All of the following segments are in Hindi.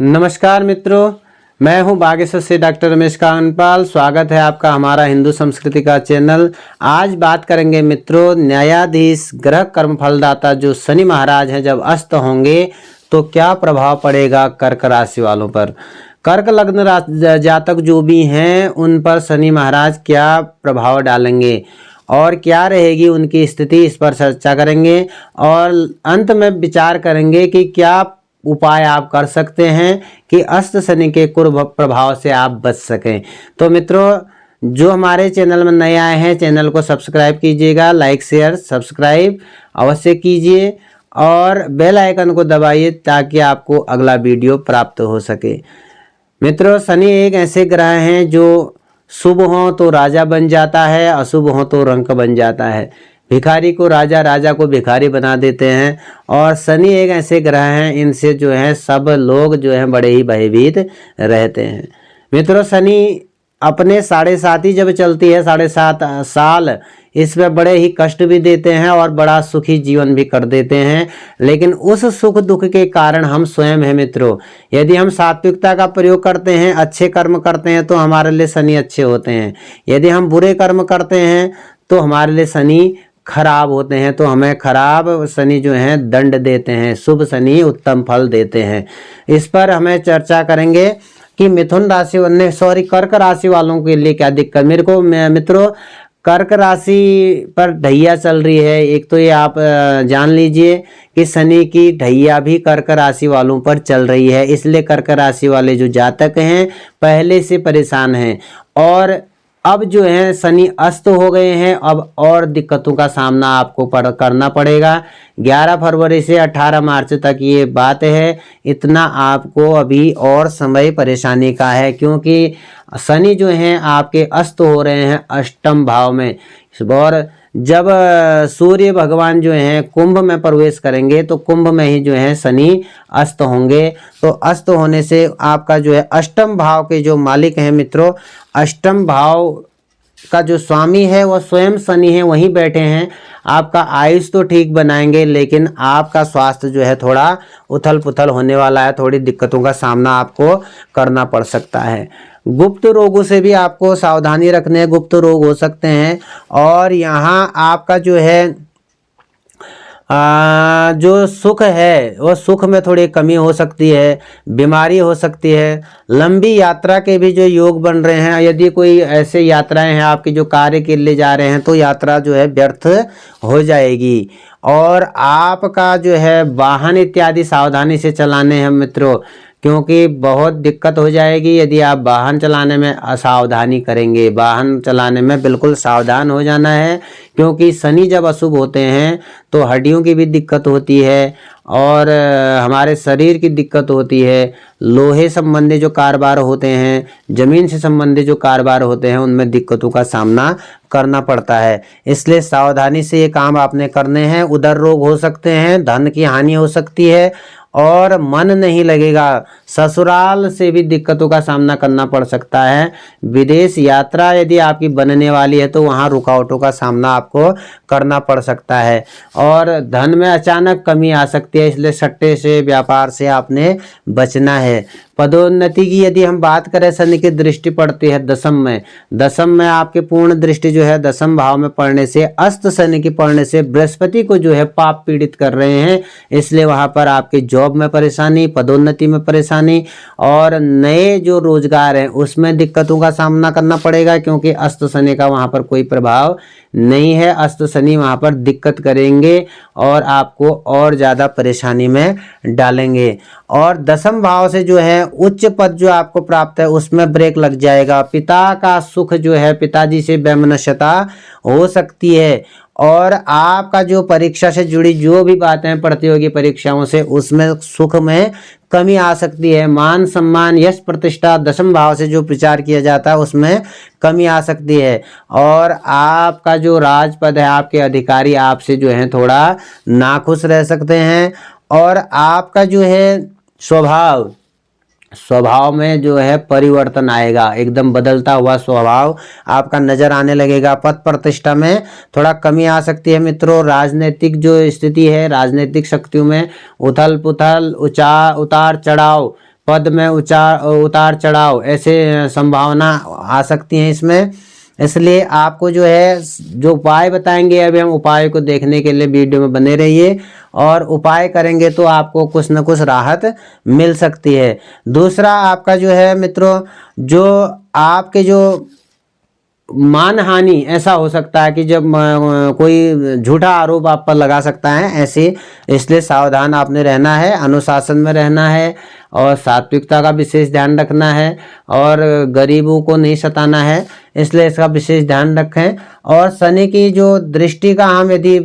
नमस्कार मित्रों, मैं हूं बागेश्वर से डॉक्टर रमेश कानपाल। स्वागत है आपका हमारा हिंदू संस्कृति का चैनल। आज बात करेंगे मित्रों, न्यायाधीश ग्रह कर्म फलदाता जो शनि महाराज हैं जब अस्त होंगे तो क्या प्रभाव पड़ेगा कर्क राशि वालों पर। कर्क लग्न जातक जो भी हैं उन पर शनि महाराज क्या प्रभाव डालेंगे और क्या रहेगी उनकी स्थिति, इस पर चर्चा करेंगे और अंत में विचार करेंगे कि क्या उपाय आप कर सकते हैं कि अस्त शनि के कुप्रभाव से आप बच सकें। तो मित्रों, जो हमारे चैनल में नए आए हैं चैनल को सब्सक्राइब कीजिएगा, लाइक शेयर सब्सक्राइब अवश्य कीजिए और बेल आइकन को दबाइए ताकि आपको अगला वीडियो प्राप्त हो सके। मित्रों, शनि एक ऐसे ग्रह हैं जो शुभ हो तो राजा बन जाता है, अशुभ हो तो रंक बन जाता है। भिखारी को राजा, राजा को भिखारी बना देते हैं। और शनि एक ऐसे ग्रह हैं, इनसे जो है सब लोग जो है बड़े ही भयभीत रहते हैं। मित्रों, शनि अपने 7.5 ही जब चलती है, 7.5 साल, इसमें बड़े ही कष्ट भी देते हैं और बड़ा सुखी जीवन भी कर देते हैं। लेकिन उस सुख दुख के कारण हम स्वयं हैं मित्रों। यदि हम सात्विकता का प्रयोग करते हैं, अच्छे कर्म करते हैं तो हमारे लिए शनि अच्छे होते हैं। यदि हम बुरे कर्म करते हैं तो हमारे लिए शनि खराब होते हैं, तो हमें खराब शनि जो हैं दंड देते हैं, शुभ शनि उत्तम फल देते हैं। इस पर हमें चर्चा करेंगे कि मिथुन राशि कर्क राशि वालों के लिए क्या दिक्कत। मित्रों, कर्क राशि पर ढैया चल रही है। एक तो ये आप जान लीजिए कि शनि की ढैया भी कर्क राशि वालों पर चल रही है, इसलिए कर्क राशि वाले जो जातक हैं पहले से परेशान हैं और अब जो है शनि अस्त हो गए हैं। अब और दिक्कतों का सामना आपको करना पड़ेगा। 11 फरवरी से 18 मार्च तक ये बात है। इतना आपको अभी और समय परेशानी का है, क्योंकि शनि जो हैं आपके अस्त हो रहे हैं अष्टम भाव में। और जब सूर्य भगवान जो हैं कुंभ में प्रवेश करेंगे तो कुंभ में ही जो है शनि अस्त होंगे। तो अस्त होने से आपका जो है अष्टम भाव के जो मालिक हैं मित्रों, अष्टम भाव का जो स्वामी है वह स्वयं शनि है, वहीं बैठे हैं। आपका आयुष तो ठीक बनाएंगे, लेकिन आपका स्वास्थ्य जो है थोड़ा उथल पुथल होने वाला है, थोड़ी दिक्कतों का सामना आपको करना पड़ सकता है। गुप्त रोगों से भी आपको सावधानी रखने हैं, गुप्त रोग हो सकते हैं। और यहाँ आपका जो है जो सुख है वो सुख में थोड़ी कमी हो सकती है, बीमारी हो सकती है। लंबी यात्रा के भी जो योग बन रहे हैं, यदि कोई ऐसे यात्राएं हैं आपकी जो कार्य के लिए जा रहे हैं तो यात्रा जो है व्यर्थ हो जाएगी। और आपका जो है वाहन इत्यादि सावधानी से चलाने हैं मित्रों, क्योंकि बहुत दिक्कत हो जाएगी यदि आप वाहन चलाने में असावधानी करेंगे। वाहन चलाने में बिल्कुल सावधान हो जाना है, क्योंकि शनि जब अशुभ होते हैं तो हड्डियों की भी दिक्कत होती है और हमारे शरीर की दिक्कत होती है। लोहे संबंधी जो कारोबार होते हैं, जमीन से संबंधित जो कारोबार होते हैं, उनमें दिक्कतों का सामना करना पड़ता है। इसलिए सावधानी से ये काम आपने करने हैं। उदर रोग हो सकते हैं, धन की हानि हो सकती है और मन नहीं लगेगा। ससुराल से भी दिक्कतों का सामना करना पड़ सकता है। विदेश यात्रा यदि आपकी बनने वाली है तो वहाँ रुकावटों का सामना आपको करना पड़ सकता है और धन में अचानक कमी आ सकती है, इसलिए सट्टे से, व्यापार से आपने बचना है। पदोन्नति की यदि हम बात करें, शनि की दृष्टि पड़ती है दशम में। दशम में आपके पूर्ण दृष्टि जो है दशम भाव में पड़ने से, अस्त शनि की पड़ने से बृहस्पति को जो है पाप पीड़ित कर रहे हैं, इसलिए वहां पर आपके जॉब में परेशानी, पदोन्नति में परेशानी और नए जो रोजगार हैं उसमें दिक्कतों का सामना करना पड़ेगा, क्योंकि अस्त शनि का वहां पर कोई प्रभाव नहीं है। अस्त शनि वहां पर दिक्कत करेंगे और आपको और ज़्यादा परेशानी में डालेंगे। और दशम भाव से जो है उच्च पद जो आपको प्राप्त है उसमें ब्रेक लग जाएगा। पिता का सुख जो है, पिताजी से वैमनस्यता हो सकती है और आपका जो परीक्षा से जुड़ी जो भी बातें प्रतियोगी परीक्षाओं से, उसमें सुख में कमी आ सकती है। मान सम्मान, यश प्रतिष्ठा दशम भाव से जो प्रचार किया जाता है उसमें कमी आ सकती है। और आपका जो राजपद है, आपके अधिकारी आपसे जो है थोड़ा नाखुश रह सकते हैं। और आपका जो है स्वभाव में जो है परिवर्तन आएगा, एकदम बदलता हुआ स्वभाव आपका नजर आने लगेगा। पद प्रतिष्ठा में थोड़ा कमी आ सकती है मित्रों। राजनीतिक जो स्थिति है, राजनीतिक शक्तियों में उथल पुथल, उतार चढ़ाव पद में उतार चढ़ाव ऐसे संभावना आ सकती है इसमें। इसलिए आपको जो है जो उपाय बताएंगे अभी हम उपाय को देखने के लिए वीडियो में बने रहिए, और उपाय करेंगे तो आपको कुछ न कुछ राहत मिल सकती है। दूसरा आपका जो है मित्रों, जो आपके जो मानहानि ऐसा हो सकता है कि जब कोई झूठा आरोप आप पर लगा सकता है ऐसे, इसलिए सावधान आपने रहना है, अनुशासन में रहना है और सात्विकता का विशेष ध्यान रखना है और गरीबों को नहीं सताना है, इसलिए इसका विशेष ध्यान रखें। और शनि की जो दृष्टि का हम यदि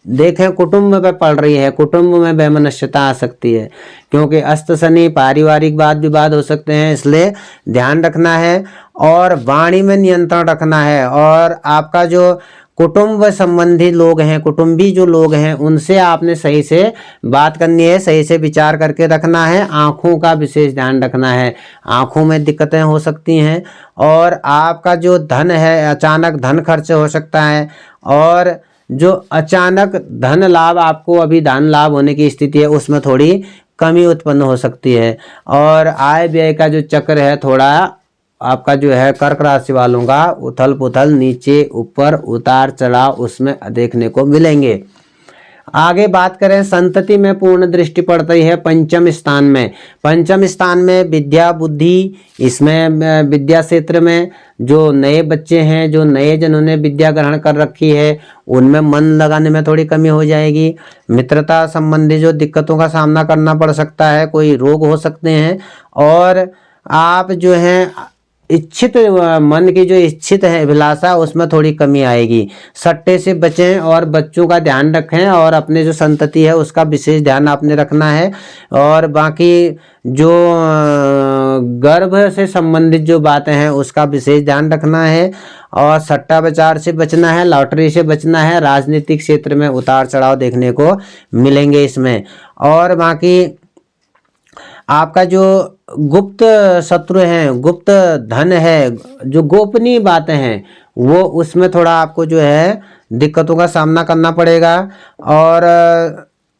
देखें कुटुंब में पड़ रही है, कुटुंब में वैमनस्यता आ सकती है, क्योंकि अस्त शनि पारिवारिक वाद विवाद हो सकते हैं, इसलिए ध्यान रखना है और वाणी में नियंत्रण रखना है। और आपका जो कुटुंब संबंधी लोग हैं, कुटुंबी जो लोग हैं, उनसे आपने सही से बात करनी है, सही से विचार करके रखना है। आँखों का विशेष ध्यान रखना है, आँखों में दिक्कतें हो सकती हैं। और आपका जो धन है, अचानक धन खर्च हो सकता है, और जो अचानक धन लाभ, आपको अभी धन लाभ होने की स्थिति है, उसमें थोड़ी कमी उत्पन्न हो सकती है। और आय व्यय का जो चक्र है, थोड़ा आपका जो है कर्क राशि वालों का उथल पुथल, नीचे ऊपर उतार चढ़ाव उसमें देखने को मिलेंगे। आगे बात करें, संतति में पूर्ण दृष्टि पड़ती है पंचम स्थान में। पंचम स्थान में विद्या बुद्धि, इसमें विद्या क्षेत्र में जो नए बच्चे हैं, जो नए जिन्होंने विद्या ग्रहण कर रखी है, उनमें मन लगाने में थोड़ी कमी हो जाएगी। मित्रता संबंधी जो दिक्कतों का सामना करना पड़ सकता है, कोई रोग हो सकते हैं। और आप जो हैं इच्छित मन की जो इच्छित है अभिलाषा, उसमें थोड़ी कमी आएगी। सट्टे से बचें और बच्चों का ध्यान रखें, और अपने जो संतति है उसका विशेष ध्यान आपने रखना है। और बाकी जो गर्भ से संबंधित जो बातें हैं उसका विशेष ध्यान रखना है। और सट्टा बाजार से बचना है, लॉटरी से बचना है। राजनीतिक क्षेत्र में उतार चढ़ाव देखने को मिलेंगे इसमें। और बाकी आपका जो गुप्त शत्रु हैं, गुप्त धन है, जो गोपनीय बातें हैं, वो उसमें थोड़ा आपको जो है दिक्कतों का सामना करना पड़ेगा। और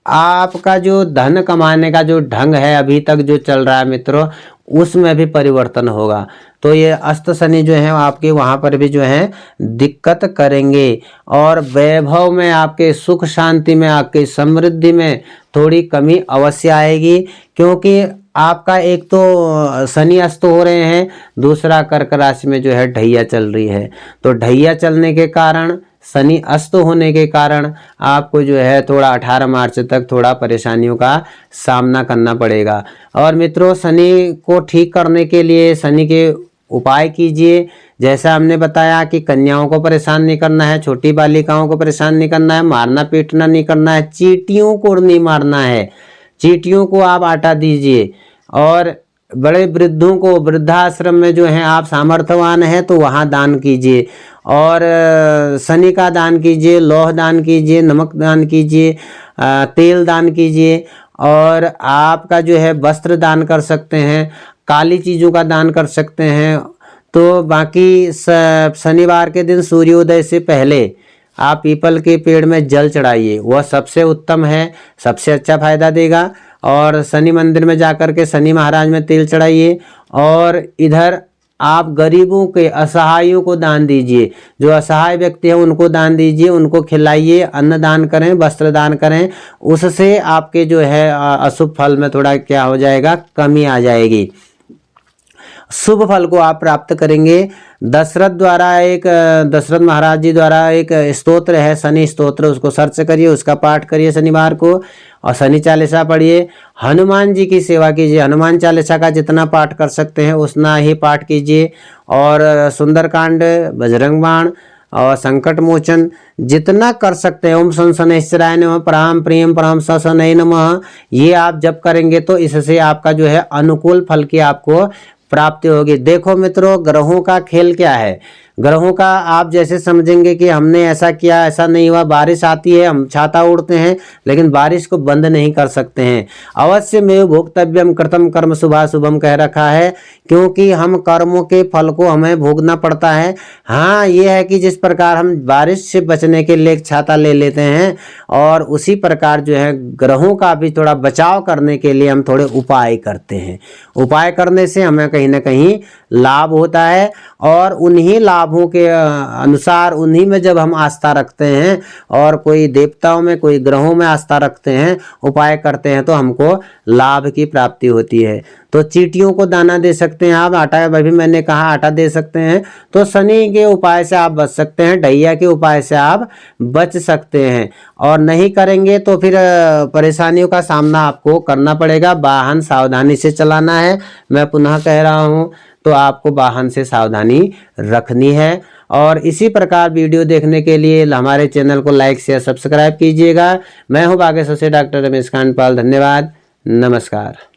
आपका जो धन कमाने का जो ढंग है अभी तक जो चल रहा है मित्रों, उसमें भी परिवर्तन होगा। तो ये अस्त शनि जो है आपके वहाँ पर भी जो है दिक्कत करेंगे। और वैभव में, आपके सुख शांति में, आपके समृद्धि में थोड़ी कमी अवश्य आएगी, क्योंकि आपका एक तो शनि अस्त हो रहे हैं, दूसरा कर्क राशि में जो है ढैया चल रही है। तो ढैया चलने के कारण, शनि अस्त होने के कारण आपको जो है थोड़ा 18 मार्च तक थोड़ा परेशानियों का सामना करना पड़ेगा। और मित्रों, शनि को ठीक करने के लिए शनि के उपाय कीजिए। जैसा हमने बताया कि कन्याओं को परेशान नहीं करना है, छोटी बालिकाओं को परेशान नहीं करना है, मारना पीटना नहीं करना है, चींटियों को नहीं मारना है, चींटियों को आप आटा दीजिए। और बड़े वृद्धों को, वृद्धाश्रम में जो हैं आप सामर्थ्यवान हैं तो वहाँ दान कीजिए। और शनि का दान कीजिए, लौह दान कीजिए, नमक दान कीजिए, तेल दान कीजिए। और आपका जो है वस्त्र दान कर सकते हैं, काली चीज़ों का दान कर सकते हैं। तो बाकी शनिवार के दिन सूर्योदय से पहले आप पीपल के पेड़ में जल चढ़ाइए, वह सबसे उत्तम है, सबसे अच्छा फायदा देगा। और शनि मंदिर में जाकर के शनि महाराज में तेल चढ़ाइए। और इधर आप गरीबों के, असहायों को दान दीजिए, जो असहाय व्यक्ति हैं उनको दान दीजिए, उनको खिलाइए, अन्न दान करें, वस्त्र दान करें। उससे आपके जो है अशुभ फल में थोड़ा क्या हो जाएगा, कमी आ जाएगी, शुभ फल को आप प्राप्त करेंगे। दशरथ महाराज जी द्वारा एक स्तोत्र है, शनि स्तोत्र, उसको सर्च करिए, उसका पाठ करिए शनिवार को। और शनि चालीसा पढ़िए, हनुमान जी की सेवा कीजिए, हनुमान चालीसा का जितना पाठ कर सकते हैं उतना ही पाठ कीजिए। और सुंदरकांड, बजरंग बाण और संकट मोचन जितना कर सकते हैं, ओम शनैश्चराय नमः, परम प्रियम परम शनैः नमः, ये आप जब करेंगे तो इससे आपका जो है अनुकूल फल की आपको प्राप्ति होगी। देखो मित्रों, ग्रहों का खेल क्या है, ग्रहों का आप जैसे समझेंगे कि हमने ऐसा किया, ऐसा नहीं हुआ, बारिश आती है हम छाता ओढ़ते हैं, लेकिन बारिश को बंद नहीं कर सकते हैं। अवश्य में भोक्तव्यम कृतम कर्म शुभाशुभम कह रखा है, क्योंकि हम कर्मों के फल को हमें भोगना पड़ता है। हाँ, ये है कि जिस प्रकार हम बारिश से बचने के लिए एक छाता ले लेते हैं, और उसी प्रकार जो है ग्रहों का भी थोड़ा बचाव करने के लिए हम थोड़े उपाय करते हैं। उपाय करने से हमें कहीं ना कहीं लाभ होता है, और उन्हीं लाभों के अनुसार, उन्हीं में जब हम आस्था रखते हैं और कोई देवताओं में, कोई ग्रहों में आस्था रखते हैं, उपाय करते हैं, तो हमको लाभ की प्राप्ति होती है। तो चींटियों को दाना दे सकते हैं आप, आटा, अभी मैंने कहा आटा दे सकते हैं, तो शनि के उपाय से आप बच सकते हैं, ढैया के उपाय से आप बच सकते हैं। और नहीं करेंगे तो फिर परेशानियों का सामना आपको करना पड़ेगा। वाहन सावधानी से चलाना है, मैं पुनः कह रहा हूँ, तो आपको वाहन से सावधानी रखनी है। और इसी प्रकार वीडियो देखने के लिए हमारे चैनल को लाइक शेयर सब्सक्राइब कीजिएगा। मैं हूँ भाग्यश्री से डॉक्टर रमेश कांडपाल। धन्यवाद, नमस्कार।